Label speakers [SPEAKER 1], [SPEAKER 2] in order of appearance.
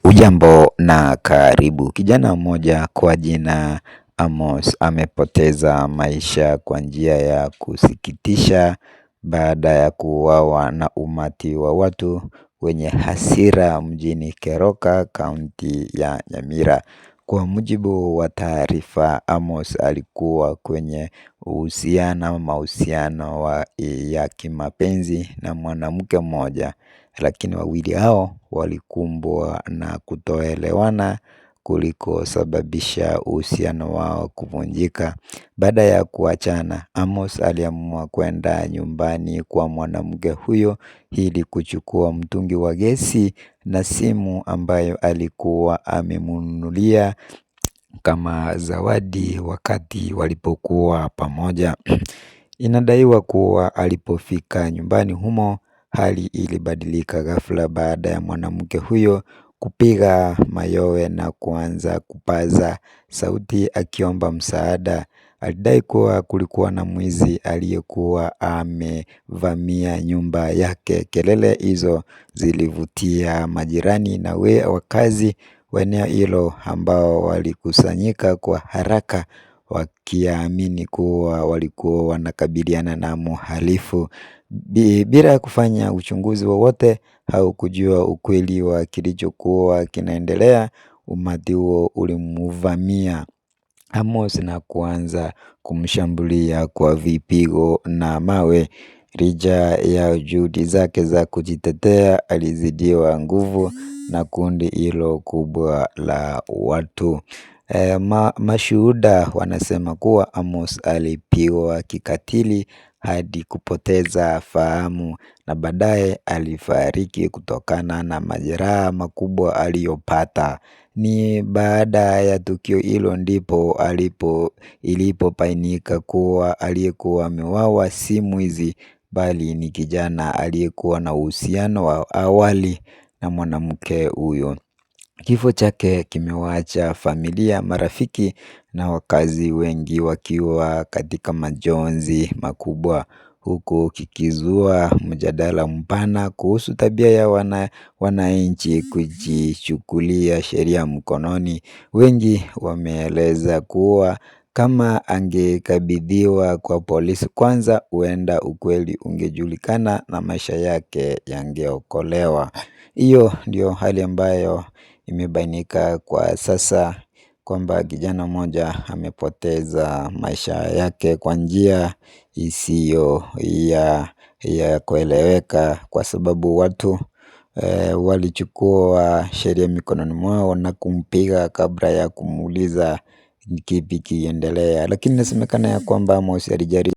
[SPEAKER 1] Ujambo na karibu. Kijana mmoja kwa jina Amos amepoteza maisha kwa njia ya kusikitisha baada ya kuuawa na umati wa watu wenye hasira mjini Keroka, kaunti ya Nyamira. Kwa mujibu wa taarifa, Amos alikuwa kwenye mahusiano ya kimapenzi na mwanamke mmoja, lakini wawili hao walikumbwa na kutoelewana kulikosababisha uhusiano wao kuvunjika. Baada ya kuachana, Amos aliamua kwenda nyumbani kwa mwanamke huyo ili kuchukua mtungi wa gesi na simu ambayo alikuwa amemnunulia kama zawadi wakati walipokuwa pamoja. Inadaiwa kuwa alipofika nyumbani humo, hali ilibadilika ghafla baada ya mwanamke huyo kupiga mayowe na kuanza kupaza sauti akiomba msaada. Alidai kuwa kulikuwa na mwizi aliyekuwa amevamia nyumba yake. Kelele hizo zilivutia majirani na wakazi wa eneo hilo ambao walikusanyika kwa haraka wakiamini kuwa walikuwa wanakabiliana na mhalifu. Bila kufanya uchunguzi wowote au kujua ukweli wa kilichokuwa kinaendelea, umati huo ulimvamia Amos na kuanza kumshambulia kwa vipigo na mawe. Licha ya juhudi zake za kujitetea, alizidiwa nguvu na kundi hilo kubwa la watu. Mashuhuda wanasema kuwa Amos alipigwa kikatili hadi kupoteza fahamu na baadaye alifariki kutokana na majeraha makubwa aliyopata. Ni baada ya tukio hilo ndipo ilipobainika kuwa aliyekuwa ameuawa si mwizi, bali ni kijana aliyekuwa na uhusiano wa awali na mwanamke huyo. Kifo chake kimewaacha familia, marafiki na wakazi wengi wakiwa katika majonzi makubwa, huku kikizua mjadala mpana kuhusu tabia ya wananchi kujichukulia sheria mkononi. Wengi wameeleza kuwa kama angekabidhiwa kwa polisi kwanza, huenda ukweli ungejulikana na maisha yake yangeokolewa. Hiyo ndio hali ambayo imebainika kwa sasa, kwamba kijana mmoja amepoteza maisha yake kwa njia isiyo ya kueleweka, kwa sababu watu walichukua sheria mikononi mwao na kumpiga kabla ya kumuuliza ni kipi kiendelea. Lakini inasemekana ya kwamba Amos alijaribu